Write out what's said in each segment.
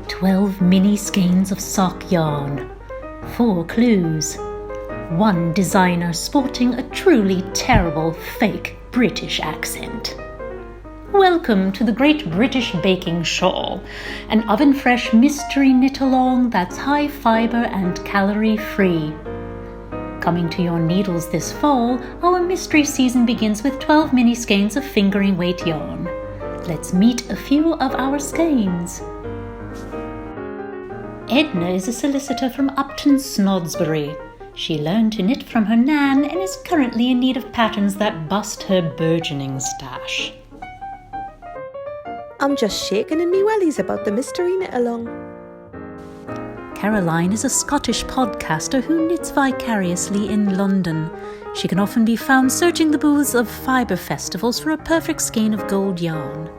"12 mini skeins of sock yarn. 4 clues. 1 designer sporting a truly terrible fake British accent. Welcome to the Great British Baking Shawl, an oven-fresh mystery knit-along that's high fibre and calorie-free. Coming to your needles this fall, our mystery season begins with 12 mini skeins of fingering weight yarn. Let's meet a few of our skeins. Edna is a solicitor from Upton Snodsbury. She learned to knit from her nan and is currently in need of patterns that bust her burgeoning stash. I'm just shaking in me wellies about the mystery knit-along. Caroline is a Scottish podcaster who knits vicariously in London. She can often be found searching the booths of fibre festivals for a perfect skein of gold yarn.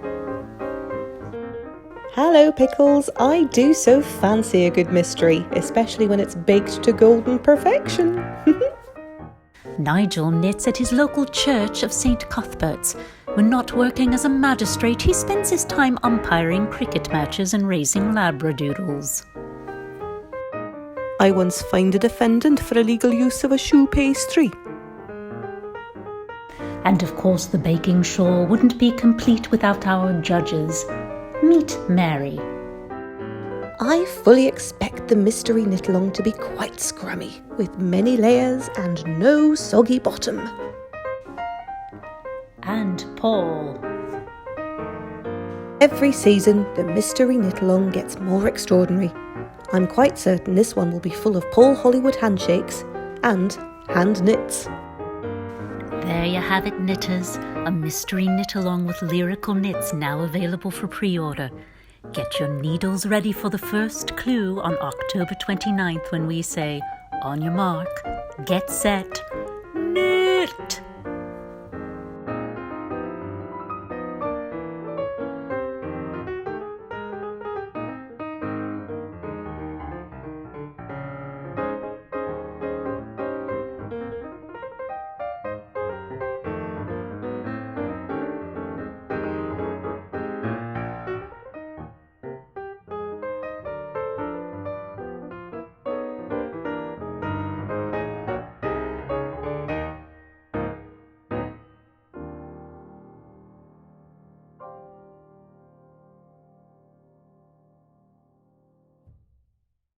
Hello Pickles, I do so fancy a good mystery, especially when it's baked to golden perfection. Nigel knits at his local church of St. Cuthbert's. When not working as a magistrate, he spends his time umpiring cricket matches and raising labradoodles. I once fined a defendant for illegal use of a shoe pastry. And of course the baking shawl wouldn't be complete without our judges. Meet Mary. I fully expect the mystery knit-along to be quite scrummy, with many layers and no soggy bottom. And Paul. Every season, the mystery knit-along gets more extraordinary. I'm quite certain this one will be full of Paul Hollywood handshakes and hand knits. There you have it, knitters. A mystery knit-along with lyrical knits now available for pre-order. Get your needles ready for the first clue on October 29th when we say, on your mark, get set,